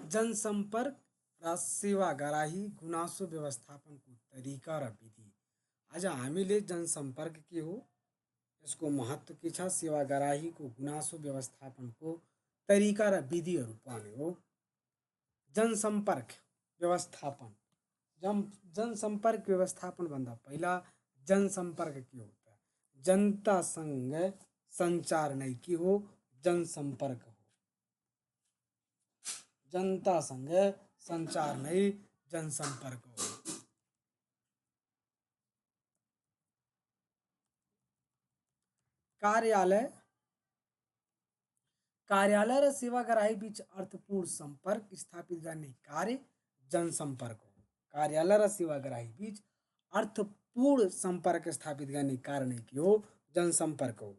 जनसम्पर्क र सेवाग्राही गुनासो व्यवस्थापनको तरिका र विधि। आज हामीले जनसम्पर्क के हो, यसको महत्त्व के छ, सेवाग्राहीको गुनासो व्यवस्थापनको तरिका र विधिहरू पढ्ने हो। जनसम्पर्क व्यवस्थापन। जनसम्पर्क व्यवस्थापन भन्दा पहिला जनसम्पर्क के होता है? जनतासँग संचार नै के हो? जनसम्पर्क हो। जनतासँग संचार नै जनसम्पर्क हो। कार्यालय र सेवाग्राही बीच अर्थपूर्ण संपर्क स्थापित गर्ने कार्य जनसम्पर्क हो। कार्यालय र सेवाग्राही बीच अर्थपूर्ण संपर्क स्थापित गर्ने कार्य नै के हो? जनसम्पर्क हो।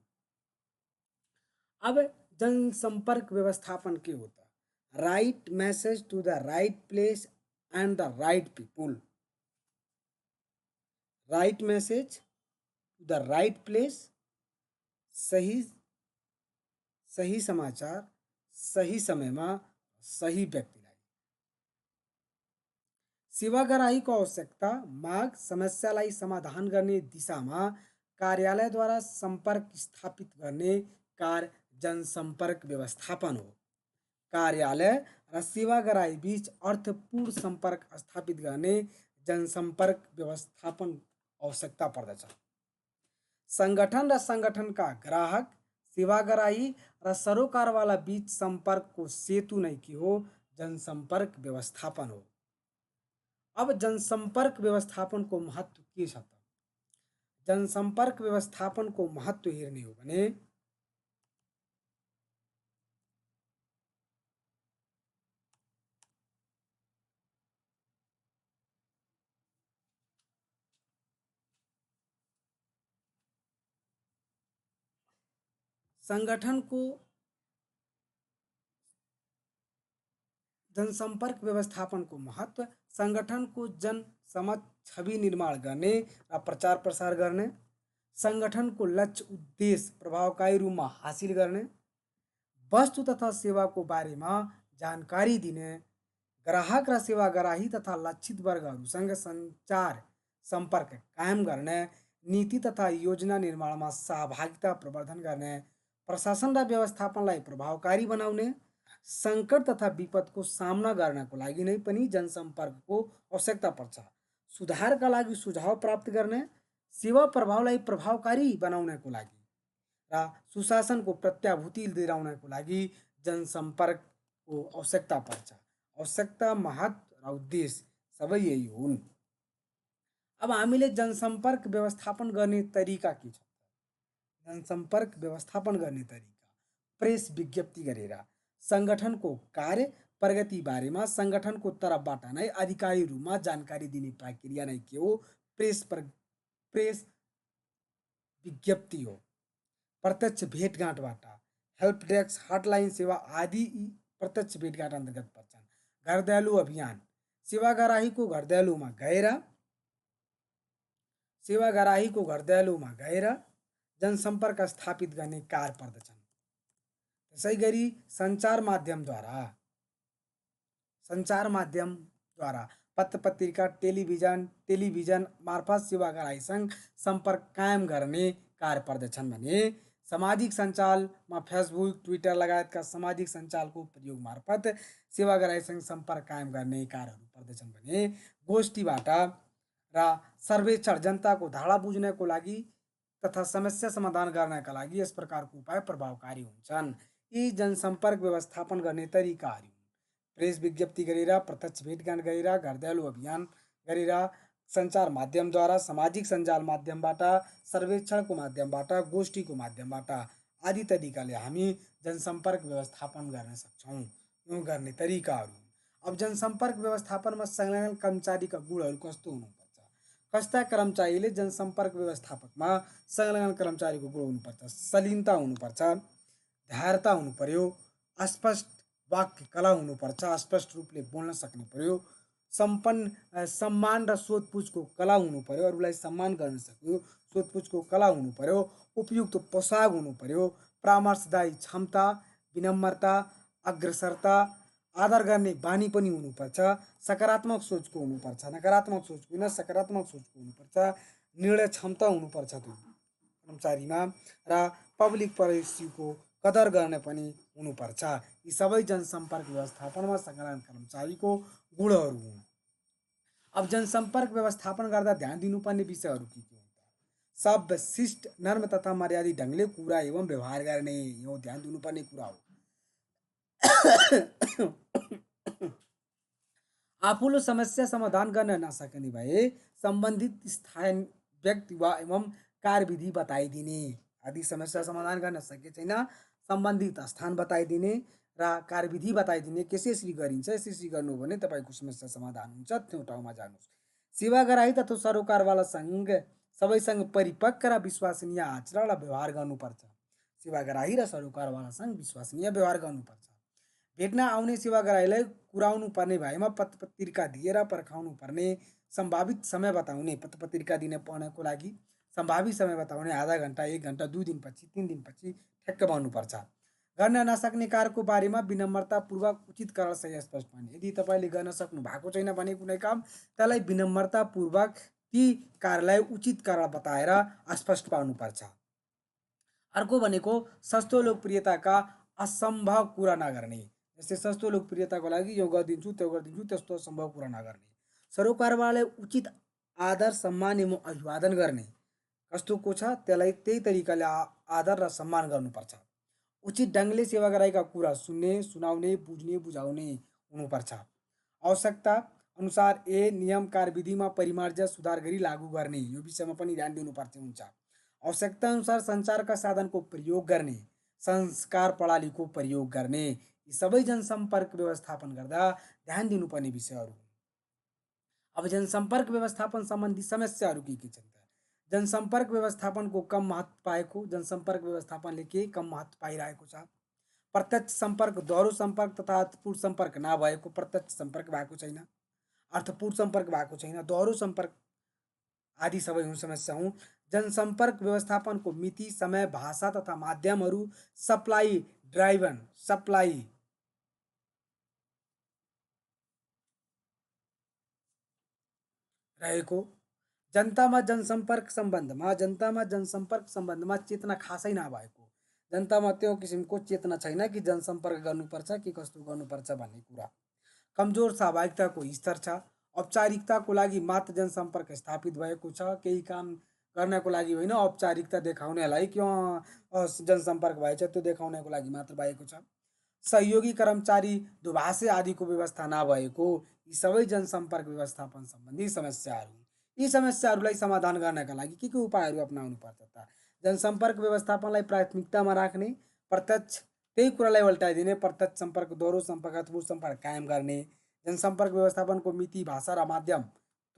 अब जनसम्पर्क व्यवस्थापन के होता है? Right message to the right place and the right people. Right message to the right place, सही सही समाचार सही समयमा सही व्यक्तिलाई। सेवाग्राहीको आवश्यकता, माग, समस्यालाई समाधान गर्ने दिशामा कार्यालयद्वारा सम्पर्क स्थापित गर्ने कार्य जनसम्पर्क व्यवस्थापन हो। कार्यालय र सेवाग्राही बीच अर्थपूर्ण सम्पर्क स्थापित गर्ने जनसम्पर्क व्यवस्थापन आवश्यकता पर्दछ। संगठन र संगठनका ग्राहक, सेवाग्राही र सरोकारवाला बीच सम्पर्कको सेतु नै के हो? जनसम्पर्क व्यवस्थापन हो। अब जनसम्पर्क व्यवस्थापनको महत्त्व के छ त? जनसम्पर्क व्यवस्थापनको महत्त्व हेर्ने हो भने संगठनको जनसम्पर्क व्यवस्थापनको महत्त्व, संगठनको जनसमक्ष छवि निर्माण गर्ने र प्रचार प्रसार गर्ने, संगठनको लक्ष्य उद्देश्य प्रभावकारी रूपमा हासिल गर्ने, वस्तु तथा सेवाको बारेमा जानकारी दिने, ग्राहक र सेवाग्राही तथा लक्षित वर्गहरूसँग सञ्चार सम्पर्क कायम गर्ने, नीति तथा योजना निर्माणमा सहभागिता प्रवर्धन गर्ने, प्रशासन र व्यवस्थापनलाई प्रभावकारी बनाउने, सङ्कट तथा विपदको सामना गर्नको लागि नै पनि जनसम्पर्कको आवश्यकता पर्छ। सुधारका लागि सुझाव प्राप्त गर्ने, सेवा प्रभावलाई प्रभावकारी बनाउनको लागि र सुशासनको प्रत्याभूति दिलाउनको लागि जनसम्पर्कको आवश्यकता पर्छ। आवश्यकता, महत्त्व र उद्देश्य सबै यही हुन्। अब हामीले जनसम्पर्क व्यवस्थापन गर्ने तरिका के छ? जनसम्पर्क व्यवस्थापन गर्ने तरिका प्रेस विज्ञप्ति गरेर संगठनको कार्य प्रगति बारेमा संगठनको तर्फबाट नै आधिकारिक रूपमा जानकारी दिने प्रक्रिया नै के हो? प्रेस विज्ञप्ति हो। प्रत्यक्ष भेटघाटबाट हेल्प डेस्क, हटलाइन सेवा आदि प्रत्यक्ष भेटघाट अन्तर्गत पर्छन्। घरदैलो अभियान, सेवाग्राहीको घरदैलोमा गएर जनसम्पर्क स्थापित गर्ने कार्य पर्दछन्। त्यसै गरी सञ्चार माध्यमद्वारा पत्र पत्रिका, टेलिभिजन मार्फत सेवाग्राहीसँग सम्पर्क कायम गर्ने कार्य पर्दछन् भने सामाजिक सञ्जालमा फेसबुक, ट्विटर लगायतका सामाजिक सञ्जालको प्रयोग मार्फत सेवाग्राहीसँग सम्पर्क कायम गर्ने कार्यहरू पर्दछन् भने गोष्ठीबाट र सर्वेक्षण, जनताको धारणा बुझ्नको लागि तथा समस्या समाधान गर्नका लागि यस प्रकारको उपाय प्रभावकारी हुन्छन्। यी जनसम्पर्क व्यवस्थापन गर्ने तरिकाहरू हुन्। प्रेस विज्ञप्ति गरेर, प्रत्यक्ष भेटघाट गरेर, घरदैलो अभियान गरेर, सञ्चार माध्यमद्वारा, सामाजिक सञ्जाल माध्यमबाट, सर्वेक्षणको माध्यमबाट, गोष्ठीको माध्यमबाट आदि तरिकाले हामी जनसम्पर्क व्यवस्थापन गर्न सक्छौँ। यो गर्ने तरिकाहरू। अब जनसम्पर्क व्यवस्थापनमा संलग्न कर्मचारीका गुणहरू कस्तो हुनुपर्छ? कस्ता कर्मचारीले जनसम्पर्क व्यवस्थापनमा संलग्न कर्मचारीको गुण हुनुपर्छ? शालीनता हुनुपर्छ, धैर्यता हुनु पर्यो, स्पष्ट वाक्य कला हुनुपर्छ, स्पष्ट रूपले बोल्न सक्नु पर्यो, सम्मान र सोधपुछको कला हुनु पर्यो, अरूलाई सम्मान गर्न सक्यो, सोधपुछको कला हुनु पर्यो, उपयुक्त पोसाक हुनु पर्यो, परामर्शदायी क्षमता, विनम्रता, अग्रसरता, आदर गर्ने बानी पनि हुनुपर्छ, सकारात्मक सोचको हुनुपर्छ, नकारात्मक सोचको होइन सकारात्मक सोचको हुनुपर्छ, निर्णय क्षमता हुनुपर्छ त्यो कर्मचारीमा, र पब्लिक परिस्थितिको कदर गर्ने पनि हुनुपर्छ। यी सबै जनसम्पर्क व्यवस्थापनमा सङ्कलन कर्मचारीको गुणहरू हुन्। अब जनसम्पर्क व्यवस्थापन गर्दा ध्यान दिनुपर्ने विषयहरू के हुन्? सभ्य शिष्ट नर्म तथा मर्यादित ढङ्गले कुरा एवं व्यवहार गर्ने, यो ध्यान दिनुपर्ने कुरा हो। आफूले समस्या समाधान गर्न नसक्ने भए सम्बन्धित स्थायी व्यक्ति वा एवं कार्यविधि बताइदिने। यदि समस्या समाधान गर्न सके छैन सम्बन्धित स्थान बताइदिने र कार्यविधि बताइदिने, यसरी गरिन्छ यसरी गर्नु हो भने तपाईँको समस्या समाधान हुन्छ, त्यो ठाउँमा जानुहोस्। सेवाग्राही तथा सरोकारवाला सँग सबैसँग परिपक्व र विश्वसनीय आचरण र व्यवहार गर्नुपर्छ। सेवाग्राही र सरोकारवालासँग विश्वसनीय व्यवहार गर्नुपर्छ। भेट्न आउने सेवाग्राहीलाई कुराउनु पर्ने भएमा पत्र पत्रिका दिएर पर्खाउनु पर्ने, सम्भावित समय बताउने, पत्र पत्रिका दिने पढ्नको लागि सम्भावित समय बताउने, आधा घन्टा 1 घन्टा 2 दिनपछि 3 दिनपछि ठ्याक्क भन्नुपर्छ। गर्न नसक्ने कार्यको बारेमा विनम्रतापूर्वक उचित कारण सही स्पष्ट पार्ने। यदि तपाईँले गर्न सक्नु भएको छैन भने कुनै काम, त्यसलाई विनम्रतापूर्वक ती कार्यलाई उचित कारण बताएर स्पष्ट पार्नुपर्छ। अर्को भनेको सस्तो लोकप्रियताका असम्भव कुरा नगर्ने। जस्तै सस्तो लोकप्रियताको लागि यो गरिदिन्छु त्यो गरिदिन्छु त्यस्तो असम्भव कुरा नगर्ने। सरोकारवालालाई उचित आदर सम्मान एवं अभिवादन गर्ने। कस्तो को छ त्यसलाई त्यही तरिकाले आदर र सम्मान गर्नुपर्छ। उचित ढङ्गले सेवाग्राहीका कुरा सुन्ने, सुनाउने, बुझ्ने, बुझाउने हुनुपर्छ। आवश्यकता अनुसार नियम कार्यविधिमा परिमार्जन सुधार गरी लागू गर्ने, यो विषयमा पनि ध्यान दिनुपर्ने हुन्छ। आवश्यकता अनुसार सञ्चारका साधनको प्रयोग गर्ने, संस्कार प्रणालीको प्रयोग गर्ने, यी सबै जनसम्पर्क व्यवस्थापन गर्दा ध्यान दिनुपर्ने विषयहरू। अब जनसम्पर्क व्यवस्थापन सम्बन्धी समस्याहरू के छन् त? जनसम्पर्क व्यवस्थापनको कम महत्त्व पाएको, जनसम्पर्क व्यवस्थापनले के कम महत्त्व पाइरहेको छ? प्रत्यक्ष सम्पर्क, दोहोरो सम्पर्क तथा अर्थपूर्ण सम्पर्क नभएको, प्रत्यक्ष सम्पर्क भएको छैन, अर्थपूर्ण सम्पर्क भएको छैन, दोहोरो सम्पर्क आदि सबै हुन् समस्या हुन्। जनसम्पर्क व्यवस्थापनको मिति, समय, भाषा तथा माध्यमहरू सप्लाई ड्राइभन रहेको। जनतामा जनसम्पर्क सम्बन्धमा चेतना खासै नभएको, जनतामा त्यो किसिमको चेतना छैन कि जनसम्पर्क गर्नुपर्छ कि कस्तो गर्नुपर्छ भन्ने कुरा। कमजोर सहभागिताको स्तर छ। औपचारिकताको लागि मात्र जनसम्पर्क स्थापित भएको छ, केही काम गर्नको लागि होइन, औपचारिकता देखाउनेलाई क्यों जनसम्पर्क भएछ त्यो देखाउनको लागि मात्र भएको छ। सहयोगी कर्मचारी, दुभाषे आदिको व्यवस्था नभएको, यी सबै जनसम्पर्क व्यवस्थापन सम्बन्धी समस्याहरू। यी समस्याहरूलाई समाधान गर्नका लागि के उपायहरू अपनाउनु पर्छ त? जनसम्पर्क व्यवस्थापनलाई प्राथमिकतामा राख्ने, प्रत्यक्ष त्यही कुरालाई उल्टाइदिने, प्रत्यक्ष सम्पर्क, दोहोरो सम्पर्क, अर्थपूर्ण सम्पर्क कायम गर्ने, जनसम्पर्क व्यवस्थापनको मिति, भाषा र माध्यम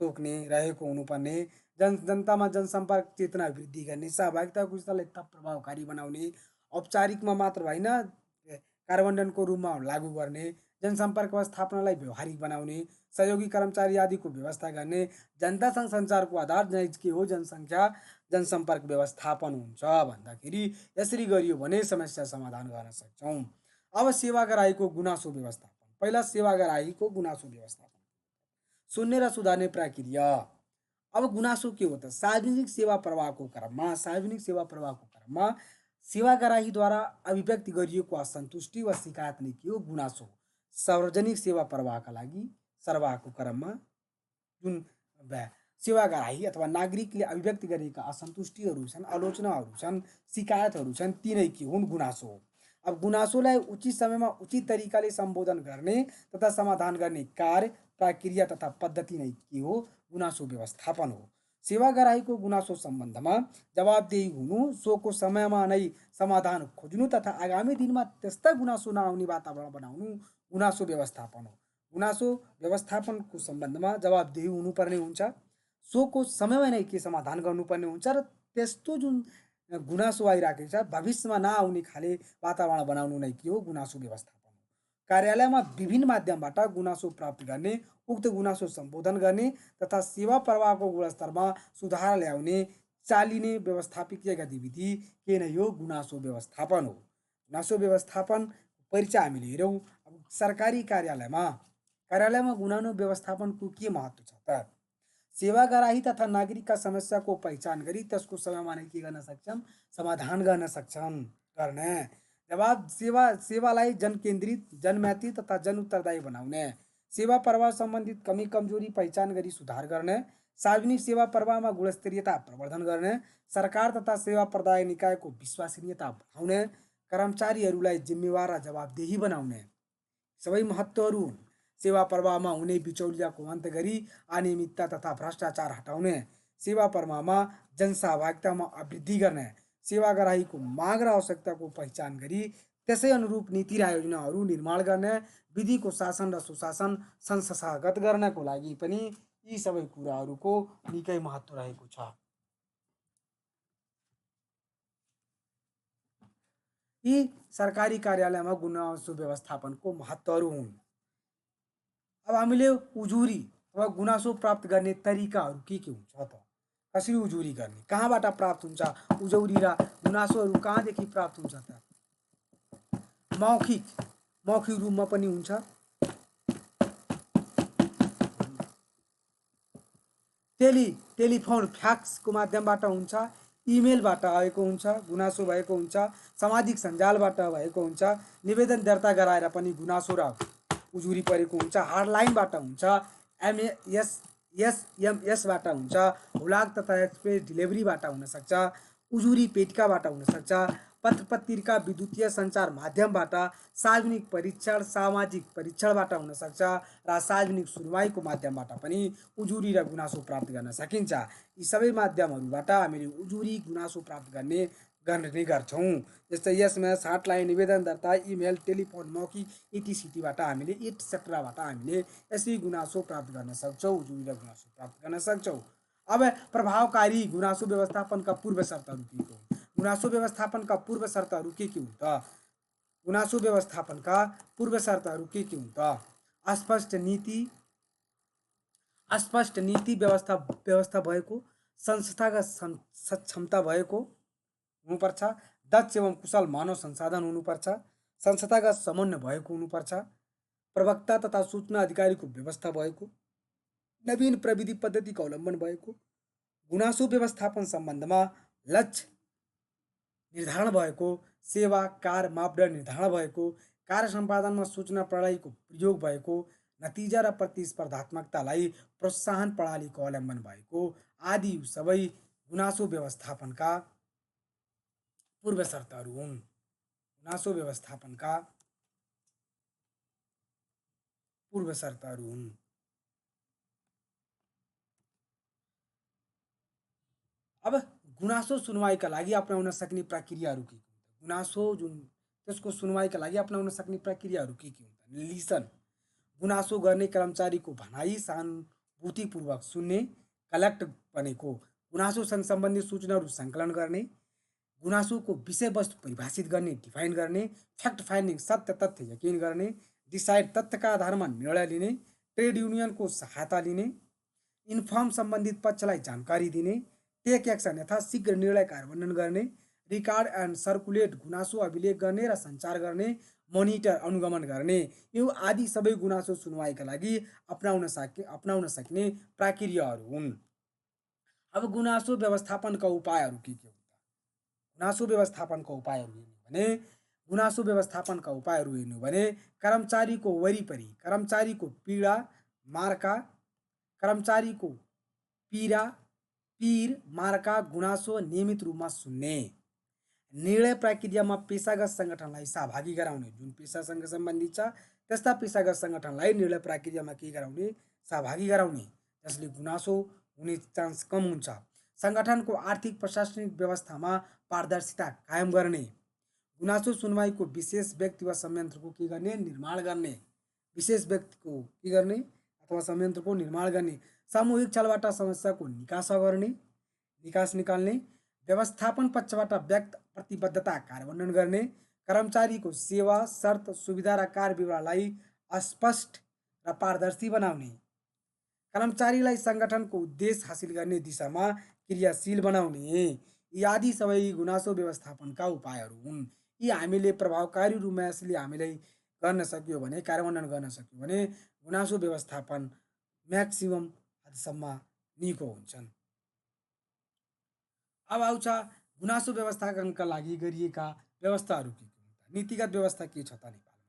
तोक्ने रहेको हुनुपर्ने, जनतामा जनसम्पर्क चेतना वृद्धि गर्ने, सहभागिताको स्तरलाई थप प्रभावकारी बनाउने, औपचारिकमा मात्र होइन कार्यान्वयनको रूपमा लागू गर्ने, जनसम्पर्क व्यवस्थापनलाई व्यवहारिक बनाउने, सहयोगी कर्मचारी आदिको व्यवस्था गर्ने। जनतासँग सञ्चारको आधार के हो? जनसङ्ख्या जनसम्पर्क व्यवस्थापन हुन्छ भन्दाखेरि यसरी गरियो भने समस्या समाधान गर्न सक्छौँ। अब सेवाग्राहीको गुनासो व्यवस्थापन। पहिला सेवाग्राहीको गुनासो व्यवस्थापन, सुन्ने र सुधार्ने प्रक्रिया। अब गुनासो के हो त? सार्वजनिक सेवा प्रवाहको क्रममा सेवाग्राहीद्वारा अभिव्यक्ति गरिएको असन्तुष्टि वा शिकायत नै के हो? गुनासो। सार्वजनिक सेवा प्रवाहका लागि सरवाहको क्रममा जुन सेवाग्राही अथवा नागरिकले अभिव्यक्ति गरेका असन्तुष्टिहरू छन्, आलोचनाहरू छन्, शिकायतहरू छन्, ती नै के हुन्? गुनासो हो। अब गुनासोलाई उचित समयमा उचित तरिकाले सम्बोधन गर्ने तथा समाधान गर्ने कार्य, प्रक्रिया तथा पद्धति नै के हो? गुनासो व्यवस्थापन हो। सेवाग्राहीको गुनासो सम्बन्धमा जवाबदेही हुनु, सोको समयमा नै समाधान खोज्नु तथा आगामी दिनमा त्यस्ता गुनासो नआउने वातावरण बनाउनु गुनासो व्यवस्थापन हो। गुनासो व्यवस्थापनको सम्बन्धमा जवाबदेही हुनुपर्ने हुन्छ, सोको समयमा नै के समाधान गर्नुपर्ने हुन्छ र त्यस्तो जुन गुनासो आइराखेको छ भविष्यमा नआउने खाले वातावरण बनाउनु नै के हो? गुनासो व्यवस्थापन हो। कार्यालयमा विभिन्न माध्यमबाट गुनासो प्राप्त गर्ने, उक्त गुनासो सम्बोधन गर्ने तथा सेवा प्रवाहको गुणस्तरमा सुधार ल्याउने चालिने व्यवस्थापकीय गतिविधि के नै हो? गुनासो व्यवस्थापन हो। गुनासो व्यवस्थापन परिचय हामीले हेऱ्यौँ। अब सरकारी कार्यालयमा गुनानो व्यवस्थापनको के महत्त्व छ त? सेवाग्राही तथा नागरिकका समस्याको पहिचान गरी त्यसको समयमा नै के गर्न सक्छौँ? समाधान गर्न सक्छौँ गर्ने। जवाब सेवालाई जनकेन्द्रित, जनमैत्री तथा जनउत्तरदायी बनाउने, सेवा प्रवाह सम्बन्धित कमी कमजोरी पहिचान गरी सुधार गर्ने, सार्वजनिक सेवा प्रवाहमा गुणस्तरीयता प्रवर्धन गर्ने, सरकार तथा सेवा प्रदाय निकायको विश्वसनीयता बढाउने, कर्मचारीहरूलाई जिम्मेवार र जवाबदेही बनाउने सबै महत्त्वहरू हुन्। सेवा प्रवाहमा हुने बिचौलियाको अन्त गरी अनियमितता तथा भ्रष्टाचार हटाउने, सेवा प्रवाहमा जनसहभागितामा अवृद्धि गर्ने, सेवाग्राहीको माग र आवश्यकताको पहिचान गरी त्यसै अनुरूप नीति र योजनाहरू निर्माण गर्ने, विधिको शासन र सुशासन संस्थागत गर्नको लागि पनि यी सबै कुराहरूको निकै महत्त्व रहेको छ। यी सरकारी कार्यालयमा गुनासो व्यवस्थापनको महत्त्वहरू हुन्। अब हामीले उजुरी अथवा गुनासो प्राप्त गर्ने तरिकाहरू के हुन्छ त? कसरी उजुरी गर्ने, कहाँबाट प्राप्त हुन्छ उजुरी र गुनासोहरू कहाँदेखि प्राप्त हुन्छ त? मौखिक रूपमा पनि हुन्छ, टेलिफोन फ्याक्सको माध्यमबाट हुन्छ, इमेलबाट आएको हुन्छ, गुनासो भएको हुन्छ, सामाजिक सञ्जालबाट भएको हुन्छ, निवेदन दर्ता गराएर पनि गुनासो र उजुरी परेको हुन्छ, हार्डलाइनबाट हुन्छ, एसएमएसबाट हुन्छ, हुलाक तथा एक्सप्रेस डिलिभरीबाट हुनसक्छ, उजुरी पेटिकाबाट हुनसक्छ, पत्र पत्रिका विद्युतीय सञ्चार माध्यमबाट, सार्वजनिक परीक्षण सामाजिक परीक्षणबाट हुनसक्छ र सार्वजनिक सुनवाईको माध्यमबाट पनि उजुरी र गुनासो प्राप्त गर्न सकिन्छ। यी सबै माध्यमहरूबाट हामीले उजुरी गुनासो प्राप्त गर्ने गर्छौँ। जस्तै एसएमएस, हटलाइन, निवेदन दर्ता, इमेल, टेलिफोन, मौखिक इटिसिटीबाट हामीले एटसेट्राबाट हामीले यसरी गुनासो प्राप्त गर्न सक्छौँ, उजुरी र गुनासो प्राप्त गर्न सक्छौँ। अब प्रभावकारी गुनासो व्यवस्थापनका पूर्व शर्तहरू के हुन्? गुनासो व्यवस्थापनका पूर्व शर्तहरू के हुन् त? गुनासो व्यवस्थापनका पूर्व शर्तहरू के हुन् त? अस्पष्ट नीति व्यवस्था भएको, संस्थागत सक्षमता भएको हुनुपर्छ, दक्ष एवं कुशल मानव संसाधन हुनुपर्छ, संस्थागत समन्वय भएको हुनुपर्छ, प्रवक्ता तथा सूचना अधिकारीको व्यवस्था भएको, नवीन प्रविधि पद्धतिको अवलम्बन भएको, गुनासो व्यवस्थापन सम्बन्धमा लक्ष्य निर्धारण भएको, सेवा कार्य मापदण्ड निर्धारण भएको, कार्य सम्पादनमा सूचना प्रणालीको प्रयोग भएको, नतिजा र प्रतिस्पर्धात्मकतालाई प्रोत्साहन प्रणालीको अवलम्बन भएको आदि सबै गुनासो व्यवस्थापनका पूर्व शर्तहरू हुन्। गुनासो व्यवस्थापनका पूर्व शर्तहरू हुन्। अब गुनासो सुनवाईका लागि अपनाउन सक्ने प्रक्रियाहरू के हुन्? गुनासो जुन त्यसको सुनवाईका लागि अपनाउन सक्ने प्रक्रियाहरू के हुन्? लिसन, गुनासो गर्ने कर्मचारीको भनाइ सहानुभूतिपूर्वक सुन्ने, कलेक्ट बनेको गुनासोसँग सम्बन्धित सूचनाहरू सङ्कलन गर्ने, गुनासोको विषयवस्तु परिभाषित गर्ने, डिफाइन गर्ने, फ्याक्ट फाइन्डिङ सत्य तथ्य यकिन गर्ने, डिसाइड तथ्यका आधारमा निर्णय लिने, ट्रेड युनियनको सहायता लिने, इन्फर्म सम्बन्धित पक्षलाई जानकारी दिने, टेक एक्सन यथाशीघ्र निर्णय कार्यान्वयन गर्ने, रिकर्ड एन्ड सर्कुलेट गुनासो अभिलेख गर्ने र सञ्चार गर्ने, मोनिटर अनुगमन गर्ने, यो आदि सबै गुनासो सुनवाईका लागि अपनाउन सक्ने प्रक्रियाहरू हुन्। अब गुनासो व्यवस्थापनका उपायहरू के हुन्? गुनासो व्यवस्थापनका उपायहरू हेर्नु भने कर्मचारीको वरिपरि कर्मचारीको पीर मार्का गुनासो नियमित रूपमा सुन्ने, निर्णय प्रक्रियामा पेशागत सङ्गठनलाई सहभागी गराउने, जुन पेसासँग सम्बन्धित छ त्यस्ता पेशागत सङ्गठनलाई निर्णय प्रक्रियामा के गराउने? सहभागी गराउने, जसले गुनासो हुने चान्स कम हुन्छ। सङ्गठनको आर्थिक प्रशासनिक व्यवस्थामा पारदर्शिता कायम गर्ने, गुनासो सुनवाईको विशेष व्यक्ति वा संयन्त्रको के गर्ने? निर्माण गर्ने, विशेष व्यक्तिको के गर्ने अथवा संयन्त्रको निर्माण गर्ने, सामूहिक छलबाट समस्याको निकास निकाल्ने, व्यवस्थापन पक्षबाट व्यक्त प्रतिबद्धता कार्यान्वयन गर्ने, कर्मचारीको सेवा शर्त सुविधा र कार्य विवरणलाई स्पष्ट र पारदर्शी बनाउने, कर्मचारीलाई सङ्गठनको उद्देश्य हासिल गर्ने दिशामा क्रियाशील बनाउने, यी आदि सबै गुनासो व्यवस्थापनका उपायहरू हुन्। यी हामीले प्रभावकारी रूपमा यसले हामीलाई गर्न सकियो भने, कार्यान्वयन गर्न सकियो भने गुनासो व्यवस्थापन म्याक्सिमम हदसम्म निको हुन्छन्। अब आउँछ गुनासो व्यवस्थापनका लागि गरिएका व्यवस्थाहरू के हुन्? नीतिगत व्यवस्था के छ त नेपालमा?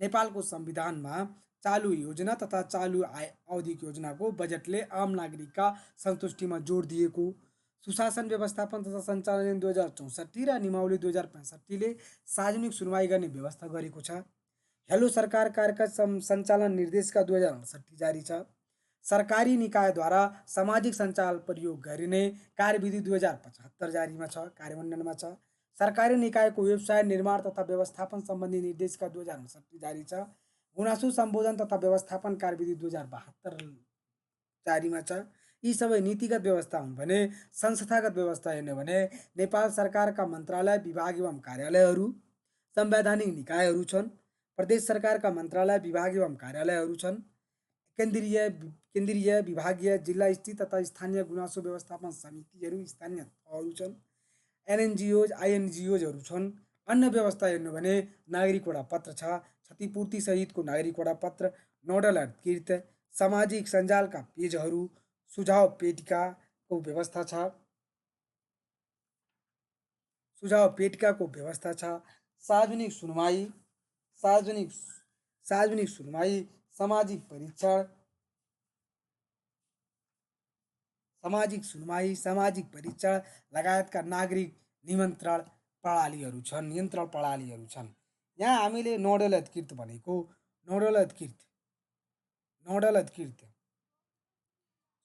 नेपालको संविधानमा चालु योजना तथा चालु अवधिक योजनाको बजेटले आम नागरिकका सन्तुष्टिमा जोड दिएको, सुशासन व्यवस्थापन तथा सञ्चालन ऐन 2064 र नियमावली 2065ले सार्वजनिक सुनवाई गर्ने व्यवस्था गरेको छ। हेलो सरकार कार्यका सञ्चालन निर्देशिका 2068 जारी छ। सरकारी निकायद्वारा सामाजिक सञ्जाल प्रयोग गरिने कार्यविधि 2075 जारीमा छ, कार्यान्वयनमा छ। सरकारी निकायको वेबसाइट निर्माण तथा व्यवस्थापन सम्बन्धी निर्देशिका 2068 जारी छ। गुनासो सम्बोधन तथा व्यवस्थापन कार्यविधि 2072 जारीमा छ। यी सबै नीतिगत व्यवस्था हुन् भने संस्थागत व्यवस्था हेर्ने भने नेपाल सरकारका मन्त्रालय, विभाग एवं कार्यालयहरू संवैधानिक निकायहरू छन्। प्रदेश सरकारका मन्त्रालय, विभाग एवं कार्यालयहरू छन्। केन्द्रीय विभागीय जिल्ला स्थित तथा स्थानीय गुनासो व्यवस्थापन समितिहरू स्थानीय तहहरू छन्। एनएनजिओज, आइएनजिओजहरू छन्। अन्य व्यवस्था हेर्नु भने नागरिक वडापत्र छ, क्षतिपूर्ति सहितको नागरिक वडापत्र, नोडल अधिकृत, सामाजिक सञ्जालका पेजहरू, सुझाव पेटिकाको व्यवस्था छ, सार्वजनिक सुनवाई, सार्वजनिक सुनवाई, सामाजिक परीक्षण लगायतका नागरिक नियन्त्रण प्रणालीहरू छन्। यहाँ हामीले नोडल अधिकृत भनेको नोडल अधिकृत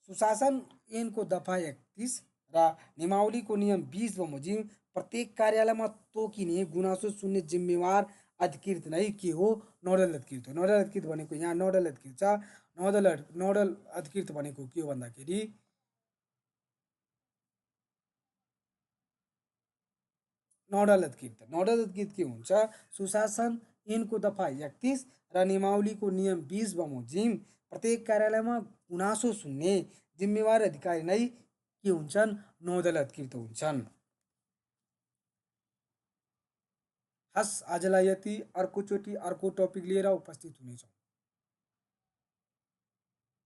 सुशासन ऐनको दफा 31 र नियमावलीको नियम 20 बमोजिम प्रत्येक कार्यालयमा तोकिने गुनासो सुन्ने जिम्मेवार अधिकृत नै के हो? नोडल अधिकृत हो। नोडल अधिकृत भनेको यहाँ नोडल अधिकृत छ। नोडल अधिकृत भनेको के हो भन्दाखेरि नोडल अधिकृत के हुन्छ? सुशासन ऐनको दफा 31 र नियमावलीको नियम 20 बमोजिम प्रत्येक कार्यालयमा गुनासो सुन्ने जिम्मेवार अधिकारी नै के हुन्छन्? नोडल अधिकृत हुन्छन्। हस्, आजलाई यति। अर्कोचोटि अर्को टपिक लिएर उपस्थित हुनेछौँ।